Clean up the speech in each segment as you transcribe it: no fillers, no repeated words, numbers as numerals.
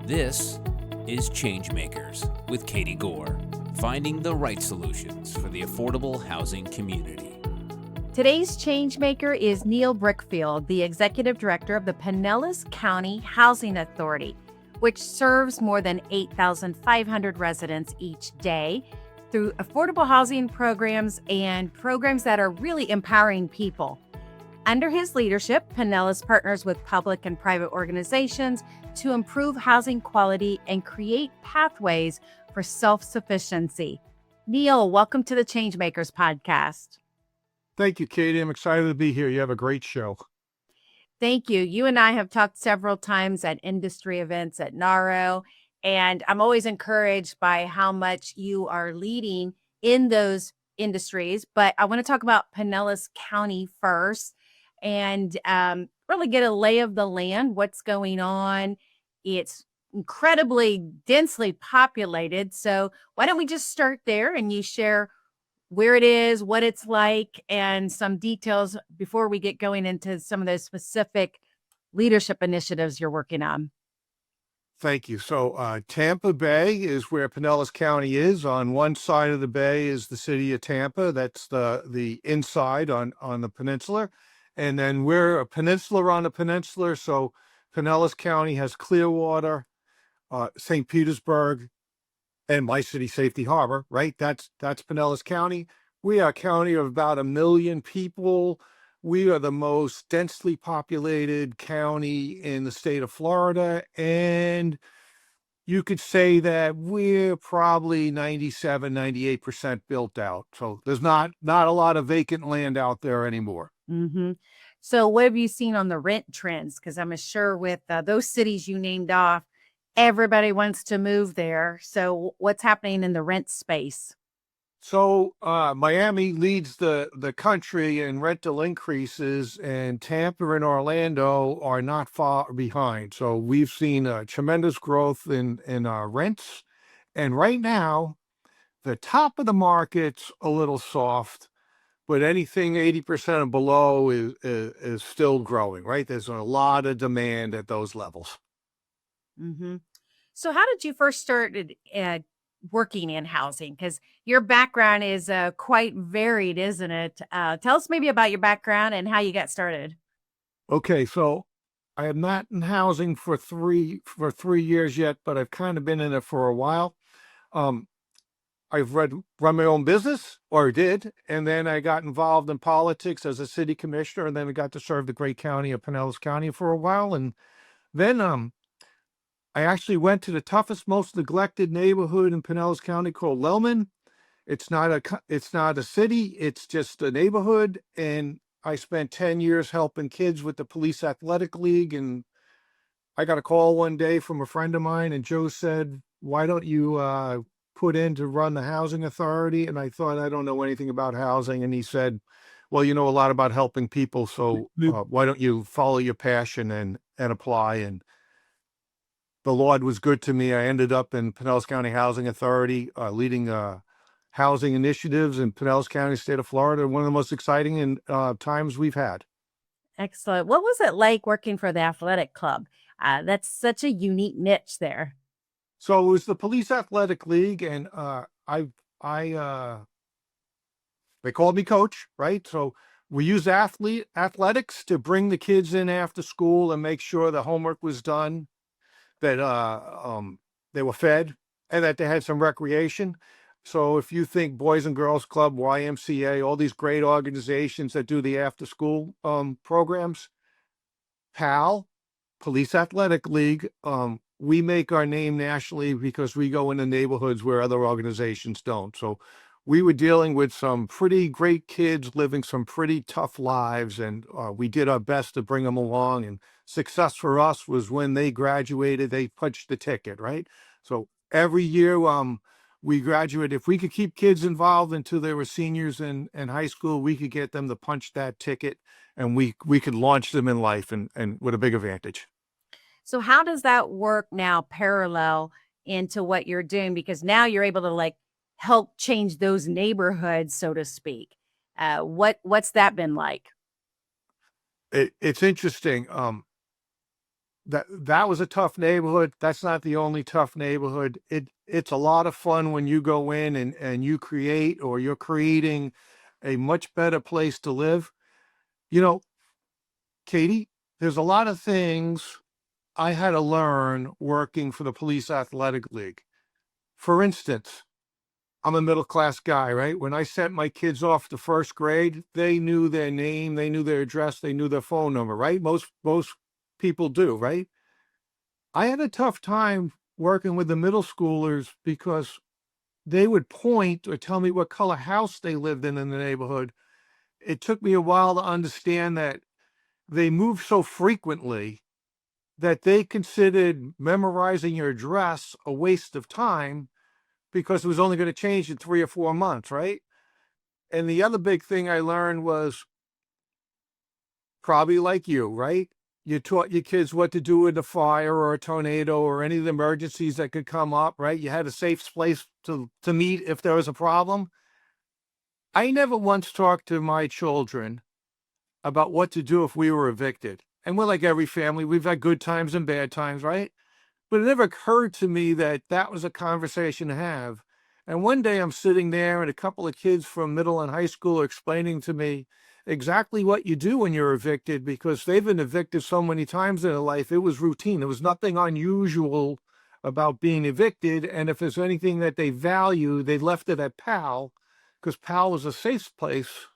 This is ChangeMakers with Katie Goar, finding the right solutions for the affordable housing community. Today's changemaker is Neil Brickfield, the Executive Director of the Pinellas County Housing Authority, which serves more than 8,500 residents each day through affordable housing programs and programs that are really empowering people. Under his leadership, Pinellas partners with public and private organizations to improve housing quality and create pathways for self-sufficiency. Neil, welcome to the ChangeMakers podcast. Thank you, Katie. I'm excited to be here. You have a great show. Thank you. You and I have talked several times at industry events at NAHRO, and I'm always encouraged by how much you are leading in those industries. But I want to talk about Pinellas County first and really get a lay of the land, what's going on. It's incredibly densely populated. So why don't we just start there and you share where it is, what it's like, and some details before we get going into some of those specific leadership initiatives you're working on. Thank you. So Tampa Bay is where Pinellas County is. On one side of the bay is the city of Tampa. That's the inside on the peninsula. And then we're a peninsula on the peninsula. So Pinellas County has Clearwater, St. Petersburg, and my city, Safety Harbor, right? That's Pinellas County. We are a county of about 1 million people. We are the most densely populated county in the state of Florida. And you could say that we're probably 97, 98% built out. So there's not a lot of vacant land out there anymore. Mm-hmm. So what have you seen on the rent trends? Because I'm sure with those cities you named off, everybody wants to move there. So what's happening in the rent space? So Miami leads the country in rental increases, and Tampa and Orlando are not far behind. So we've seen tremendous growth in our rents. And right now, the top of the market's a little soft, but anything 80% and below is still growing, right? There's a lot of demand at those levels. Mm-hmm. So how did you first start working in housing? Because your background is quite varied, isn't it? Tell us maybe about your background and how you got started. Okay, so I am not in housing for 3 years yet, but I've kind of been in it for a while. I've run my own business, or did, and then I got involved in politics as a city commissioner, and then I got to serve the great county of Pinellas County for a while, and then I actually went to the toughest, most neglected neighborhood in Pinellas County called Lellman. It's not a city, it's just a neighborhood, and I spent 10 years helping kids with the Police Athletic League, and I got a call one day from a friend of mine, and Joe said, "Why don't you put in to run the housing authority?" And I thought, I don't know anything about housing. And he said, "Well, you know a lot about helping people, so why don't you follow your passion and apply?" And the Lord was good to me. I ended up in Pinellas County Housing Authority, leading housing initiatives in Pinellas County, state of Florida. One of the most exciting times we've had. Excellent. What was it like working for the athletic club? That's such a unique niche there. So it was the Police Athletic League, and they called me coach, right? So we use athletics to bring the kids in after school and make sure the homework was done, that they were fed, and that they had some recreation. So if you think Boys and Girls Club, YMCA, all these great organizations that do the after school programs, PAL, Police Athletic League, we make our name nationally because we go into neighborhoods where other organizations don't. So we were dealing with some pretty great kids living some pretty tough lives, and we did our best to bring them along. And success for us was when they graduated, they punched the ticket, right? So every year we graduate. If we could keep kids involved until they were seniors in high school, we could get them to punch that ticket, and we could launch them in life and with a big advantage. So how does that work now parallel into what you're doing? Because now you're able to help change those neighborhoods, so to speak. What's that been like? It's interesting. that was a tough neighborhood. That's not the only tough neighborhood. It's a lot of fun when you go in and you create, or you're creating a much better place to live. You know, Katie, there's a lot of things I had to learn working for the Police Athletic League. For instance, I'm a middle class guy, right? When I sent my kids off to first grade, they knew their name, they knew their address, they knew their phone number, right? Most people do, right? I had a tough time working with the middle schoolers because they would point or tell me what color house they lived in the neighborhood. It took me a while to understand that they moved so frequently that they considered memorizing your address a waste of time because it was only going to change in 3 or 4 months, right? And the other big thing I learned was, probably like you, right? You taught your kids what to do in a fire or a tornado or any of the emergencies that could come up, right? You had a safe place to meet if there was a problem. I never once talked to my children about what to do if we were evicted. And we're like every family, we've had good times and bad times, right? But it never occurred to me that that was a conversation to have. And one day I'm sitting there and a couple of kids from middle and high school are explaining to me exactly what you do when you're evicted, because they've been evicted so many times in their life. It was routine. There was nothing unusual about being evicted. And if there's anything that they value, they left it at PAL, because PAL was a safe place.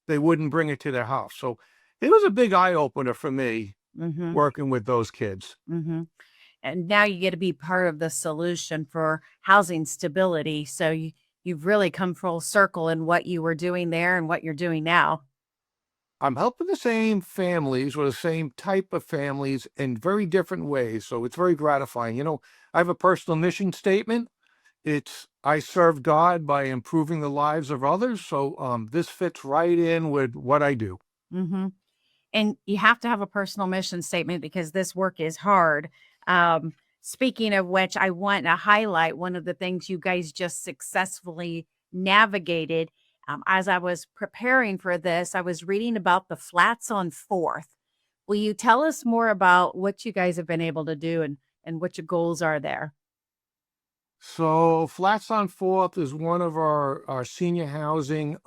They wouldn't bring it to their house. So it was a big eye opener for me working with those kids. And now you get to be part of the solution for housing stability. So you've really come full circle in what you were doing there and what you're doing now. I'm helping the same families or the same type of families in very different ways. So it's very gratifying. You know, I have a personal mission statement. It's, I serve God by improving the lives of others. So this fits right in with what I do. And you have to have a personal mission statement because this work is hard. Speaking of which, I want to highlight one of the things you guys just successfully navigated. As I was preparing for this, I was reading about the flats on 4th. Will you tell us more about what you guys have been able to do and what your goals are there? So Flats on 4th is one of our senior housing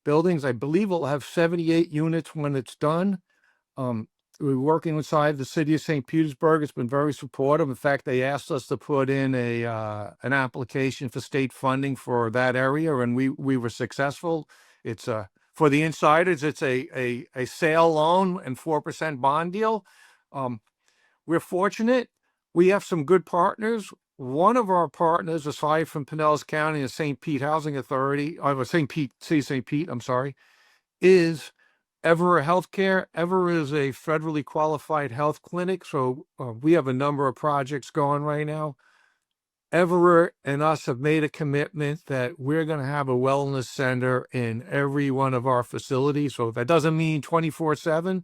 buildings. I believe it'll have 78 units when it's done. We're working inside the city of St. Petersburg. It's been very supportive. In fact, they asked us to put in an application for state funding for that area, and we were successful. It's for the insiders, it's a sale loan and 4% bond deal. We're fortunate. We have some good partners. One of our partners, aside from Pinellas County and St. Pete Housing Authority, St. Pete, I'm sorry, is Evera Healthcare. Evera is a federally qualified health clinic, so we have a number of projects going right now. Evera and us have made a commitment that we're going to have a wellness center in every one of our facilities. So that doesn't mean 24/7.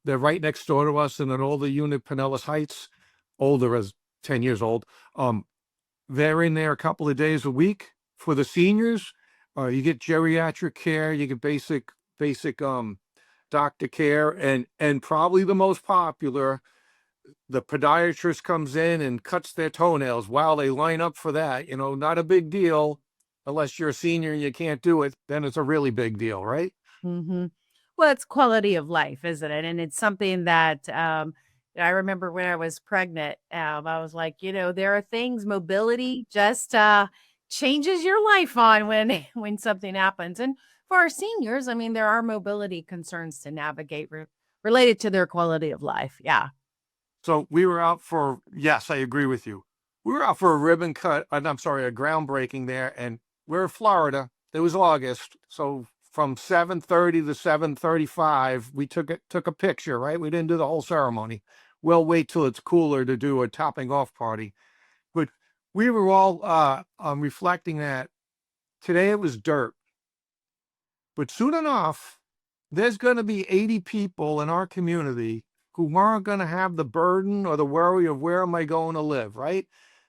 They're right next door to us in an older unit, Pinellas Heights, older as 10 years old. They're in there a couple of days a week. For the seniors, you get geriatric care, you get basic doctor care, and probably the most popular, the podiatrist comes in and cuts their toenails while they line up for that. You know, not a big deal unless you're a senior and you can't do it. Then it's a really big deal, right? Well, it's quality of life, isn't it? And it's something that I remember when I was pregnant. I was like, there are things, mobility just changes your life on when something happens. And for our seniors, I mean, there are mobility concerns to navigate related to their quality of life. Yeah. So we were out for, yes, I agree with you. We were out for a ribbon cut, a groundbreaking there, and we're in Florida. It was August. So from 7:30 to 7:35, we took a picture, right? We didn't do the whole ceremony. We'll wait till it's cooler to do a topping off party. But we were all reflecting that today it was dirt. But soon enough, there's going to be 80 people in our community who aren't going to have the burden or the worry of where am I going to live, right?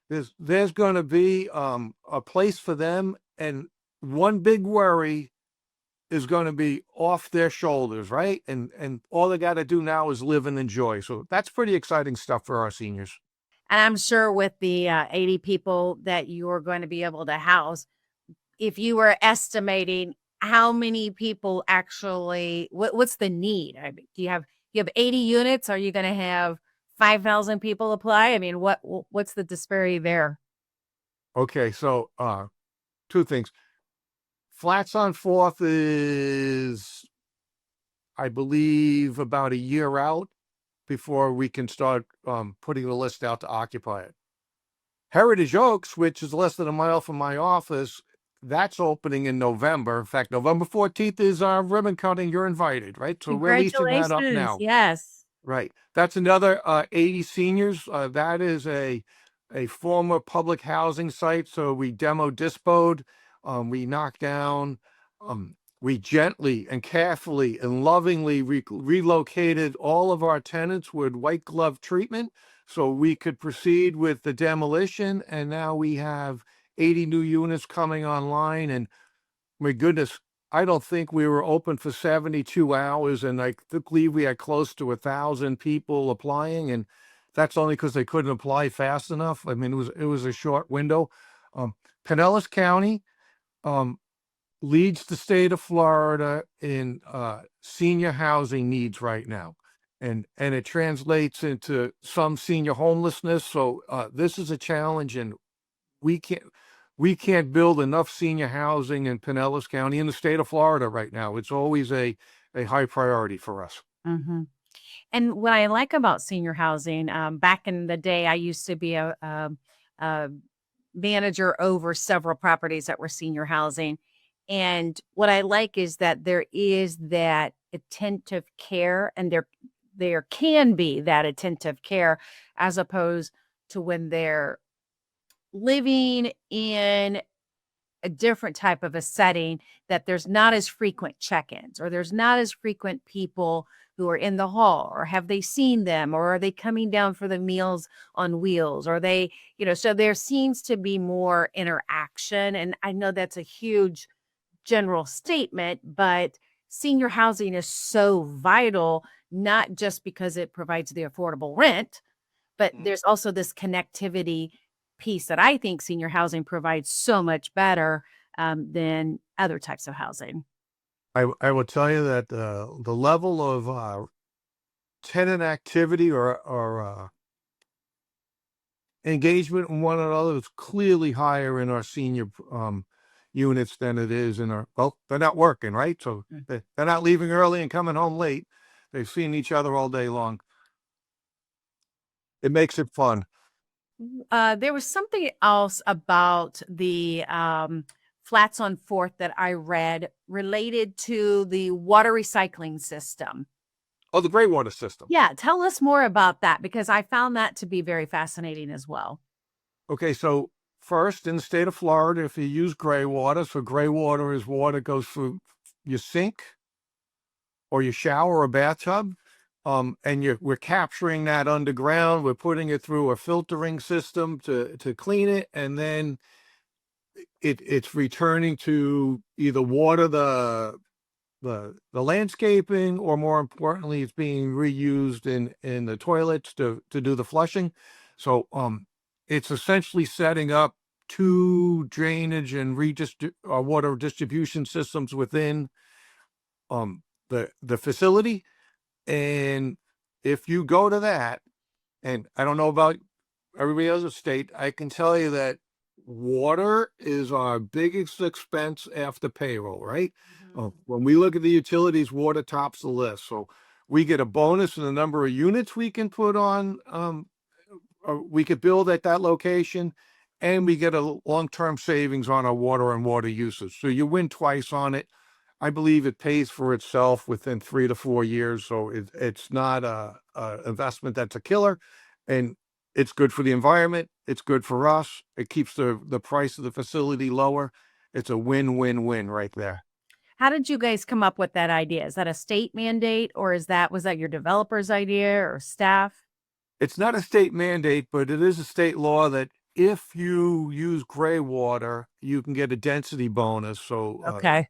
There's going to be a place for them, and one big worry is going to be off their shoulders, right? And all they got to do now is live and enjoy. So that's pretty exciting stuff for our seniors. And I'm sure with the 80 people that you're going to be able to house, if you were estimating how many people actually, what's the need? I mean, you have 80 units? Are you going to have 5,000 people apply? I mean, what's the disparity there? Okay, so two things. Flats on Fourth is, I believe, about a year out before we can start putting the list out to occupy it. Heritage Oaks, which is less than a mile from my office, that's opening in November. In fact, November 14th is our ribbon cutting. You're invited, right? So we're leasing that up now. Yes. Right. That's another 80 seniors. That is a former public housing site. So we dispoed, we knocked down, we gently and carefully and lovingly relocated all of our tenants with white glove treatment so we could proceed with the demolition. And now we have 80 new units coming online. And my goodness, I don't think we were open for 72 hours. And I believe we had close to 1,000 people applying. And that's only because they couldn't apply fast enough. I mean, it was a short window. Pinellas County leads the state of Florida in senior housing needs right now. And it translates into some senior homelessness. So this is a challenge, and we can't build enough senior housing in Pinellas County in the state of Florida right now. It's always a high priority for us. Mm-hmm. And what I like about senior housing, back in the day, I used to be a manager over several properties that were senior housing. And what I like is that there is that attentive care, and there can be that attentive care, as opposed to when they're living in a different type of a setting, that there's not as frequent check-ins, or there's not as frequent people who are in the hall, or have they seen them, or are they coming down for the Meals on Wheels, or they, so there seems to be more interaction. And I know that's a huge general statement, but senior housing is so vital, not just because it provides the affordable rent, but there's also this connectivity piece that I think senior housing provides so much better than other types of housing. I will tell you that the level of tenant activity or engagement in one another is clearly higher in our senior units than it is in our, well, they're not working, right? So they're not leaving early and coming home late. They've seen each other all day long. It makes it fun. There was something else about the Flats on Fourth that I read related to the water recycling system. Oh, the gray water system. Yeah. Tell us more about that, because I found that to be very fascinating as well. Okay. So first, in the state of Florida, if you use gray water, so gray water is water goes through your sink or your shower or bathtub. And we're capturing that underground. We're putting it through a filtering system to clean it. And then it's returning to either water the landscaping, or more importantly, it's being reused in the toilets to do the flushing. So it's essentially setting up two drainage and water distribution systems within the facility. And if you go to that, and I don't know about everybody else's state, I can tell you that water is our biggest expense after payroll, right? Mm-hmm. When we look at the utilities, water tops the list. So we get a bonus in the number of units we can put on, we could build at that location, and we get a long-term savings on our water and water usage. So you win twice on it. I believe it pays for itself within 3 to 4 years. So it's not a investment that's a killer, and it's good for the environment. It's good for us. It keeps the price of the facility lower. It's a win-win-win right there. How did you guys come up with that idea? Is that a state mandate, or was that your developer's idea or staff? It's not a state mandate, but it is a state law that if you use gray water, you can get a density bonus. So okay.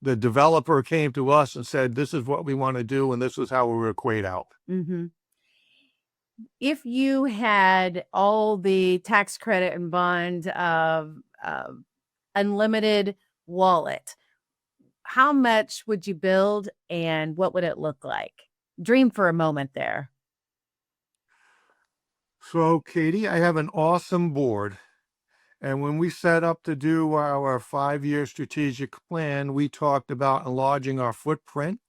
the developer came to us and said, this is what we want to do, and this is how we equate out. Mm-hmm. If you had all the tax credit and bond of unlimited wallet, how much would you build and what would it look like? Dream for a moment there. So, Katie, I have an awesome board. And when we set up to do our 5-year strategic plan, we talked about enlarging our footprint.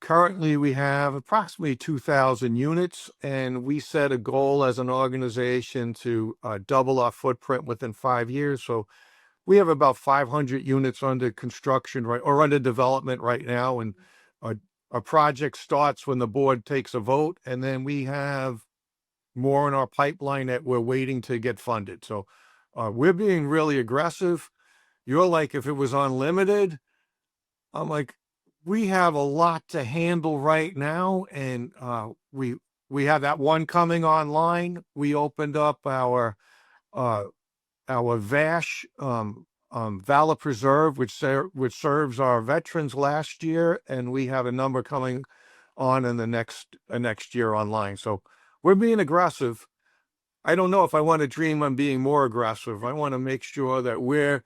Currently, we have approximately 2,000 units, and we set a goal as an organization to double our footprint within 5 years. So we have about 500 units under construction or under development right now. And our project starts when the board takes a vote, and then we have more in our pipeline that we're waiting to get funded. So we're being really aggressive. You're like, if it was unlimited, I'm like, we have a lot to handle right now. And we have that one coming online. We opened up our VASH, Valor Preserve, which serves our veterans last year. And we have a number coming on in the next year online. So we're being aggressive. I don't know if I want to dream on being more aggressive. I want to make sure that we're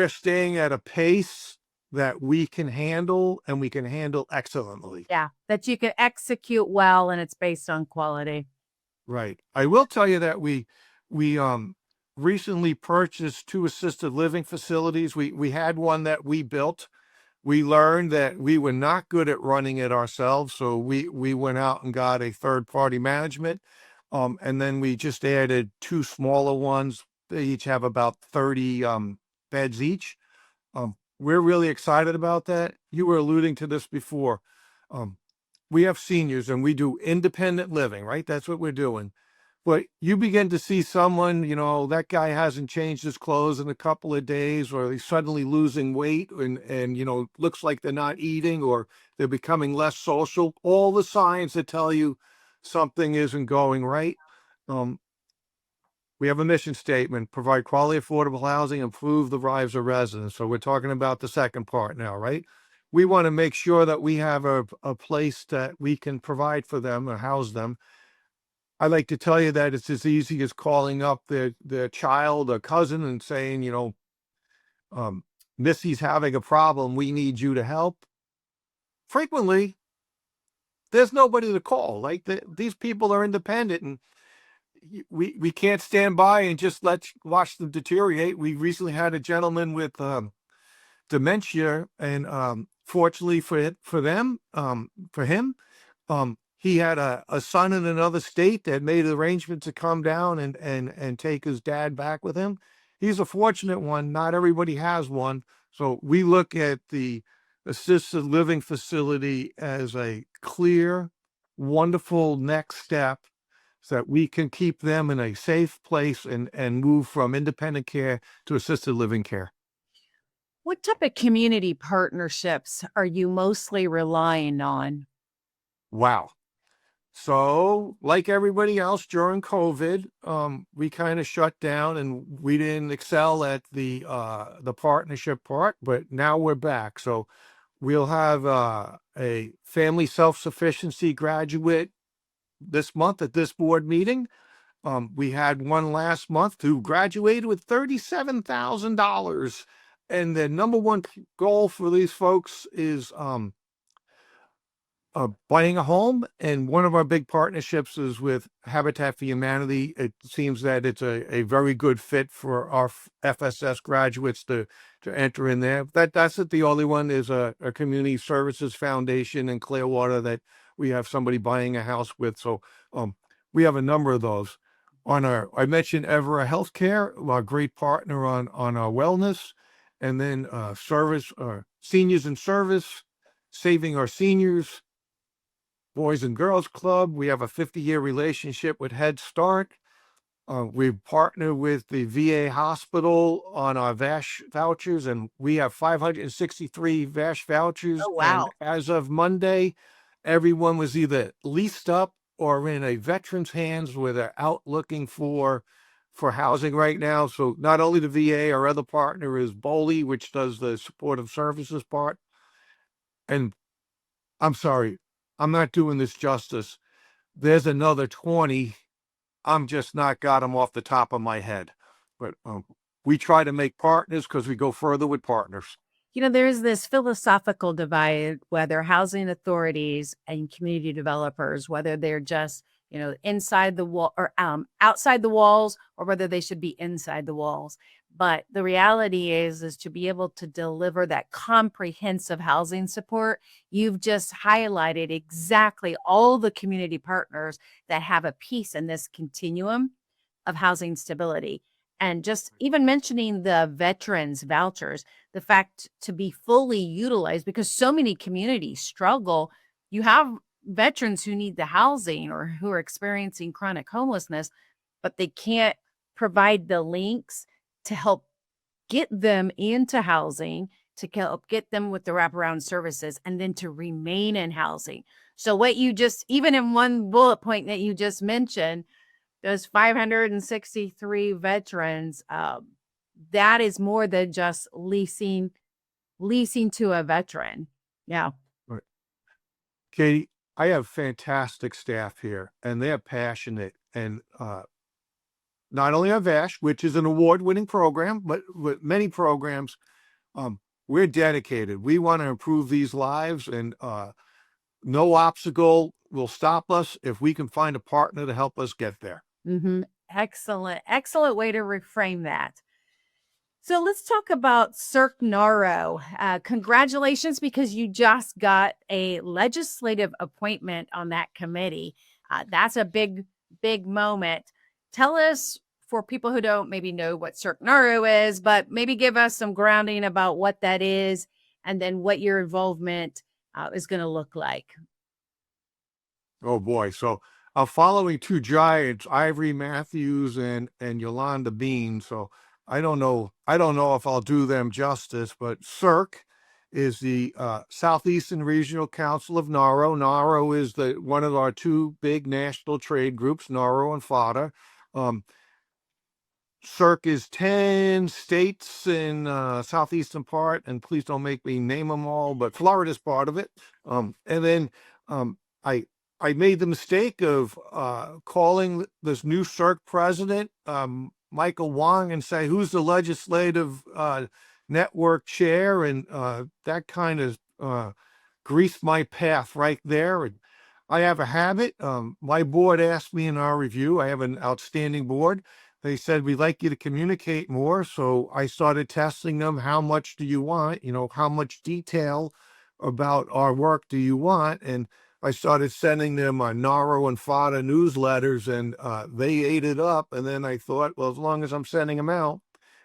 staying at a pace that we can handle, and we can handle excellently. Yeah, that you can execute well, and it's based on quality. Right. I will tell you that we recently purchased 2 assisted living facilities. We had one that we built. We learned that we were not good at running it ourselves, so we went out and got a third-party management. And then we just added 2 smaller ones. They each have about 30 beds each. We're really excited about that. You were alluding to this before. We have seniors and we do independent living, right? That's what we're doing. But you begin to see someone, that guy hasn't changed his clothes in a couple of days, or he's suddenly losing weight and looks like they're not eating, or they're becoming less social. All the signs that tell you something isn't going right. We have a mission statement: provide quality, affordable housing, improve the lives of residents. So we're talking about the second part now, right? We want to make sure that we have a place that we can provide for them or house them. I like to tell you that it's as easy as calling up their child or cousin and saying, Missy's having a problem. We need you to help. Frequently, there's nobody to call. Like these people are independent, and we can't stand by and just watch them deteriorate. We recently had a gentleman with dementia, and fortunately for him, he had a son in another state that made arrangements to come down and take his dad back with him. He's a fortunate one. Not everybody has one. So we look at the assisted living facility as a clear, wonderful next step so that we can keep them in a safe place and move from independent care to assisted living care. What type of community partnerships are you mostly relying on? Wow. So, like everybody else during COVID, we kind of shut down and we didn't excel at the partnership part, but now we're back. So we'll have a family self-sufficiency graduate this month at this board meeting. We had one last month who graduated with $37,000. And the number one goal for these folks is buying a home, and one of our big partnerships is with Habitat for Humanity. It seems that it's a very good fit for our FSS graduates to enter in there. That's it. The only one is a community services foundation in Clearwater that we have somebody buying a house with. So we have a number of those. I mentioned Evera Healthcare, our great partner on our wellness, and then service, seniors in service, saving our seniors. Boys and Girls Club. We have a 50-year relationship with Head Start. We partner with the VA hospital on our VASH vouchers, and we have 563 VASH vouchers. Oh, wow. And as of Monday, everyone was either leased up or in a veteran's hands where they're out looking for housing right now. So not only the VA, our other partner is BOLI, which does the supportive services part. And I'm sorry, I'm not doing this justice. There's another 20. I'm just not got them off the top of my head. But we try to make partners because we go further with partners. There's this philosophical divide, whether housing authorities and community developers, whether they're just, inside the wall or outside the walls, or whether they should be inside the walls. But the reality is to be able to deliver that comprehensive housing support, you've just highlighted exactly all the community partners that have a piece in this continuum of housing stability. And just even mentioning the veterans vouchers, the fact to be fully utilized, because so many communities struggle. You have veterans who need the housing or who are experiencing chronic homelessness, but they can't provide the links to help get them into housing, to help get them with the wraparound services, and then to remain in housing. So what you just, even in one bullet point that you just mentioned, those 563 veterans, that is more than just leasing to a veteran. Yeah. Right. Katie, I have fantastic staff here, and they're passionate. And not only on VASH, which is an award-winning program, but with many programs, we're dedicated. We want to improve these lives, and no obstacle will stop us if we can find a partner to help us get there. Mm-hmm. Excellent way to reframe that. So let's talk about SERC NAHRO. Congratulations, because you just got a legislative appointment on that committee. That's a big moment. Tell us, for people who don't maybe know what SERC NAHRO is, but maybe give us some grounding about what that is, and then what your involvement is going to look like. Oh boy. So I'm following two giants, Ivory Matthews and Yolanda Bean. So I don't know if I'll do them justice, but SERC is the Southeastern Regional Council of NAHRO. NAHRO is one of our two big national trade groups, NAHRO and FADA. SERC is 10 states in southeastern part, and please don't make me name them all, but Florida's part of it. And then I made the mistake of calling this new SERC president, Michael Wong, and say, who's the legislative network chair? And that kind of greased my path right there. And I have a habit. My board asked me in our review, I have an outstanding board. They said, we'd like you to communicate more. So I started testing them. How much do you want? How much detail about our work do you want? And I started sending them NAHRO and FADA newsletters, and they ate it up. And then I thought, well, as long as I'm sending them out,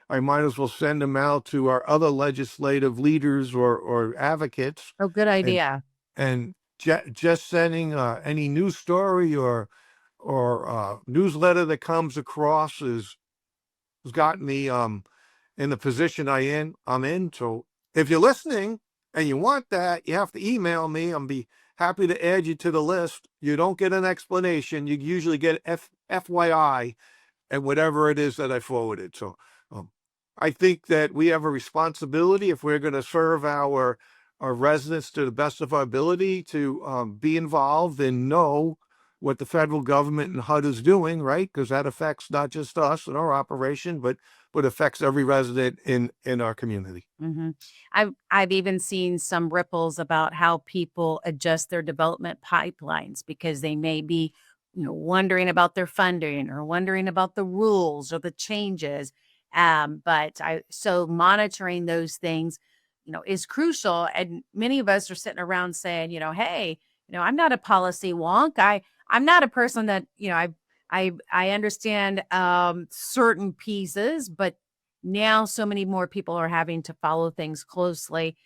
I might as well send them out to our other legislative leaders or advocates. Oh, good idea. And just sending any news story or newsletter that comes across has gotten me in the position I'm in. So if you're listening and you want that, you have to email me. I'll be happy to add you to the list. You don't get an explanation. You usually get FYI and whatever it is that I forwarded. So I think that we have a responsibility, if we're going to serve our residents to the best of our ability, to be involved and know what the federal government and HUD is doing, right? Because that affects not just us and our operation, but affects every resident in our community. Mm-hmm. I've even seen some ripples about how people adjust their development pipelines because they may be, wondering about their funding or wondering about the rules or the changes. So monitoring those things, is crucial. And many of us are sitting around saying, hey, I'm not a policy wonk. I'm not a person that, I understand certain pieces, but now so many more people are having to follow things closely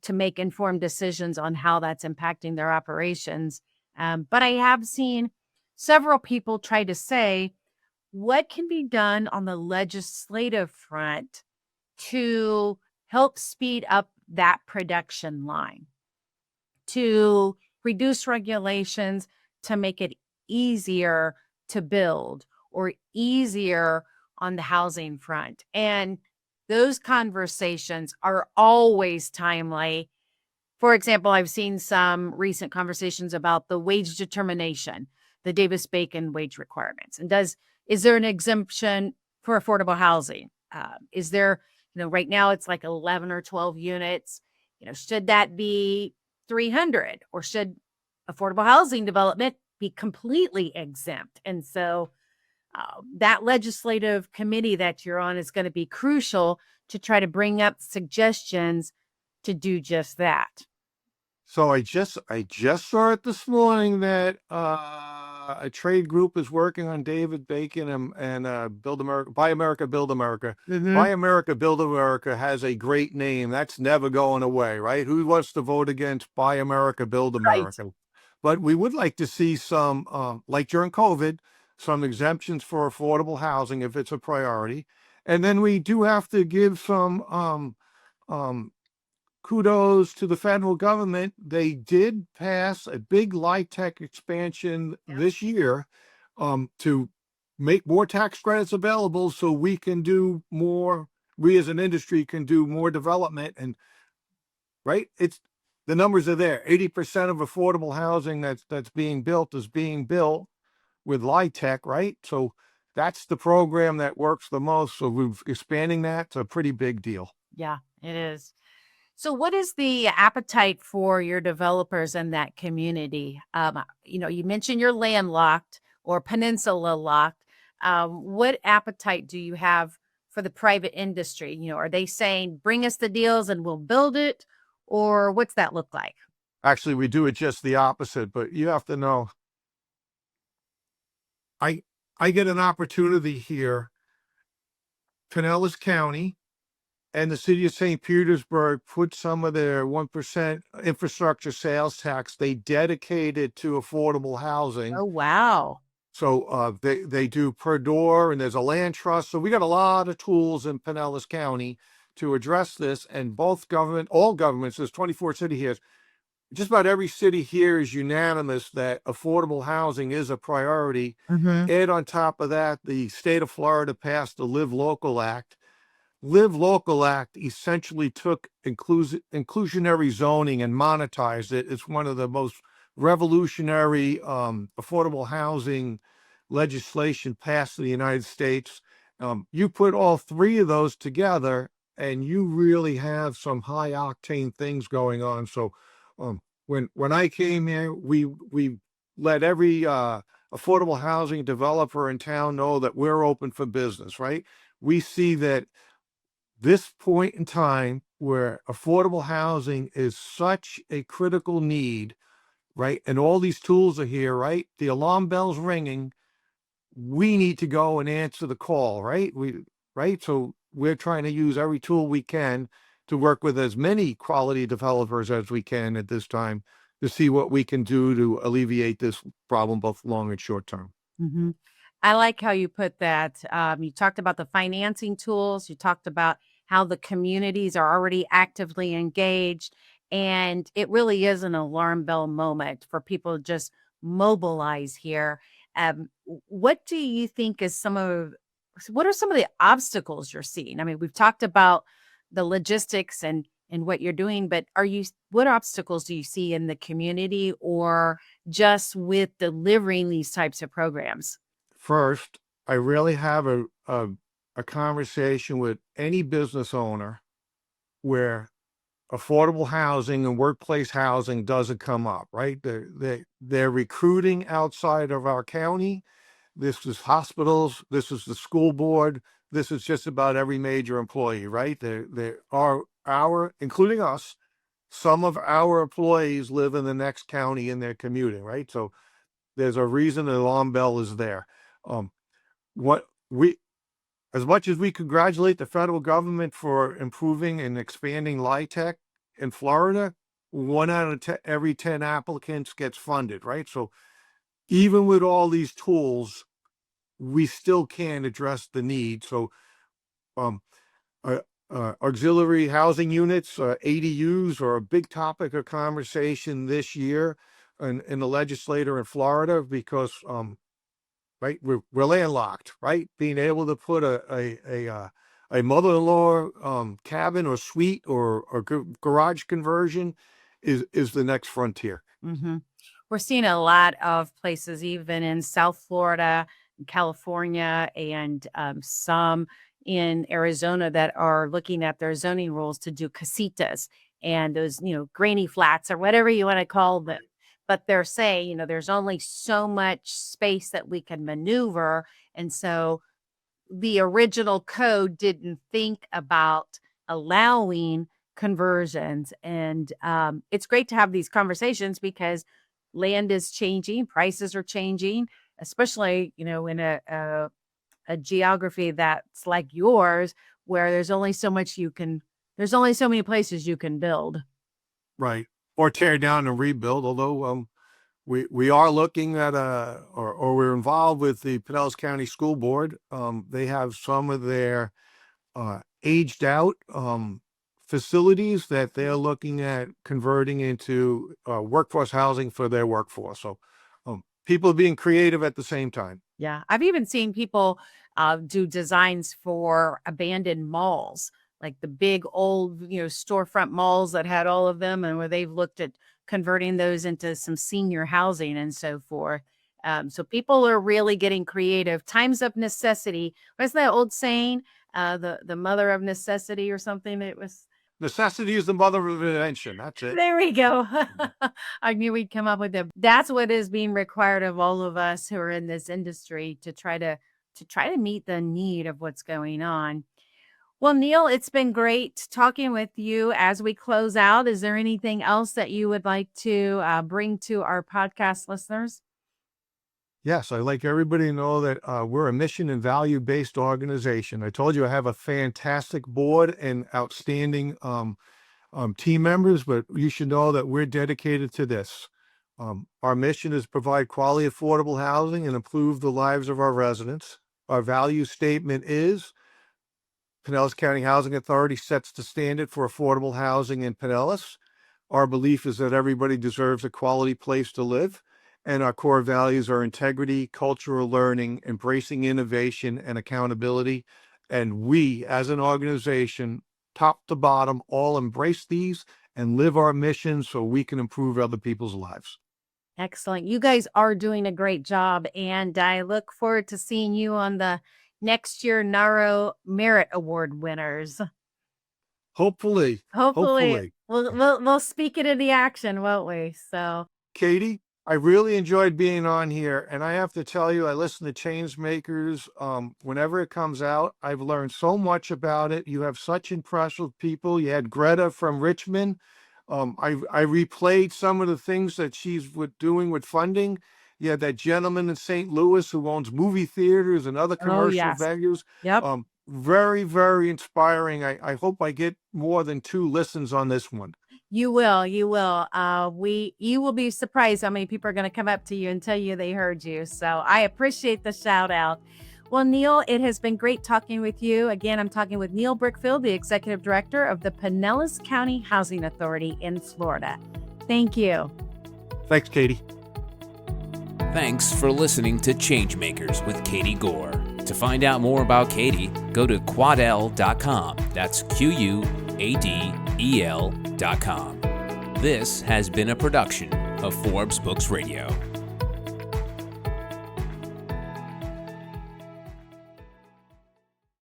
to make informed decisions on how that's impacting their operations. But I have seen several people try to say, what can be done on the legislative front to help speed up that production line, to reduce regulations, to make it easier to build or easier on the housing front. And those conversations are always timely. For example, I've seen some recent conversations about the wage determination, the Davis-Bacon wage requirements. And is there an exemption for affordable housing? Is there, right now it's like 11 or 12 units. Should that be 300, or should affordable housing development be completely exempt? And so that legislative committee that you're on is going to be crucial to try to bring up suggestions to do just that. So I just saw it this morning that a trade group is working on David Bacon and Build America, Buy America, Build America. Buy America, Build America has a great name. That's never going away, right? Who wants to vote against Buy America, Build America? Right. But we would like to see some, like during COVID, some exemptions for affordable housing if it's a priority. And then we do have to give some kudos to the federal government. They did pass a big LIHTC expansion this year to make more tax credits available so we can do more, we as an industry can do more development. And right, it's the numbers are there. 80% of affordable housing that's being built is being built with LIHTC, right? So that's the program that works the most. So we're expanding that. It's a pretty big deal. Yeah, it is. So what is the appetite for your developers in that community? You mentioned you're landlocked or peninsula locked. What appetite do you have for the private industry? Are they saying, bring us the deals and we'll build it? Or what's that look like? Actually, we do it just the opposite, but you have to know, I get an opportunity here. Pinellas County and the city of St. Petersburg put some of their 1% infrastructure sales tax, they dedicated to affordable housing. Oh, wow. So they do per door, and there's a land trust. So we got a lot of tools in Pinellas County to address this. And all governments, there's 24 city here, just about every city here is unanimous that affordable housing is a priority. And on top of that, the state of Florida passed the Live Local Act. Live Local Act essentially took inclusionary zoning and monetized it. It's one of the most revolutionary affordable housing legislation passed in the United States. You put all three of those together and you really have some high octane things going on. So when I came here, we let every affordable housing developer in town know that we're open for business, right? We see that this point in time where affordable housing is such a critical need, right? And all these tools are here, right? The alarm bell's ringing. We need to go and answer the call, right? So we're trying to use every tool we can to work with as many quality developers as we can at this time to see what we can do to alleviate this problem, both long and short term. I like how you put that. You talked about the financing tools. You talked about how the communities are already actively engaged. And it really is an alarm bell moment for people to just mobilize here. What do you think is what are some of the obstacles you're seeing? I mean, we've talked about the logistics and what you're doing, but what obstacles do you see in the community or just with delivering these types of programs? First, I really have a conversation with any business owner where affordable housing and workplace housing doesn't come up, right? They're recruiting outside of our county. This is hospitals. This is the school board. This is just about every major employee, right? There are including us, some of our employees live in the next county and they're commuting, right? So there's a reason the alarm bell is there. As much as we congratulate the federal government for improving and expanding LIHTC in Florida, 1 out of every 10 applicants gets funded, right? So even with all these tools, we still can't address the need. So auxiliary housing units, ADUs, are a big topic of conversation this year in the legislature in Florida because right, we're landlocked, right? Being able to put a mother-in-law cabin or suite or garage conversion is the next frontier. Mm-hmm. We're seeing a lot of places, even in South Florida, California, and some in Arizona, that are looking at their zoning rules to do casitas and those, granny flats or whatever you want to call them. But they're saying, there's only so much space that we can maneuver. And so the original code didn't think about allowing conversions. And it's great to have these conversations because land is changing, prices are changing, especially, in a geography that's like yours, where there's only so many places you can build. Right. Or tear down and rebuild. Although we are looking at or we're involved with the Pinellas County School Board. They have some of their aged out facilities that they're looking at converting into workforce housing for their workforce. So people are being creative at the same time. Yeah. I've even seen people do designs for abandoned malls, like the big old, storefront malls that had all of them, and where they've looked at converting those into some senior housing and so forth. So people are really getting creative. Times of necessity. What's that old saying? The mother of necessity or something? It was necessity is the mother of invention. That's it. There we go. I knew we'd come up with it. That's what is being required of all of us who are in this industry to try to meet the need of what's going on. Well, Neil, it's been great talking with you. As we close out, is there anything else that you would like to bring to our podcast listeners? Yes, I'd like everybody to know that we're a mission and value-based organization. I told you I have a fantastic board and outstanding team members, but you should know that we're dedicated to this. Our mission is to provide quality, affordable housing and improve the lives of our residents. Our value statement is Pinellas County Housing Authority sets the standard for affordable housing in Pinellas. Our belief is that everybody deserves a quality place to live. And our core values are integrity, cultural learning, embracing innovation, and accountability. And we, as an organization, top to bottom, all embrace these and live our mission so we can improve other people's lives. Excellent. You guys are doing a great job. And I look forward to seeing you on the next year NAHRO Merit Award winners. Hopefully. We'll speak it into action, won't we? So, Katie, I really enjoyed being on here, and I have to tell you, I listen to ChangeMakers whenever it comes out. I've learned so much about it. You have such impressive people. You had Greta from Richmond. I replayed some of the things that she's doing with funding. You had that gentleman in St. Louis who owns movie theaters and other commercial venues. Yep. Very, very inspiring. I hope I get more than 2 listens on this one. You will. You will be surprised how many people are going to come up to you and tell you they heard you. So I appreciate the shout out. Well, Neil, it has been great talking with you. Again, I'm talking with Neil Brickfield, the Executive Director of the Pinellas County Housing Authority in Florida. Thank you. Thanks, Katie. Thanks for listening to ChangeMakers with Katie Goar. To find out more about Katie, go to quadel.com. That's QUADEL.com. This has been a production of Forbes Books Radio.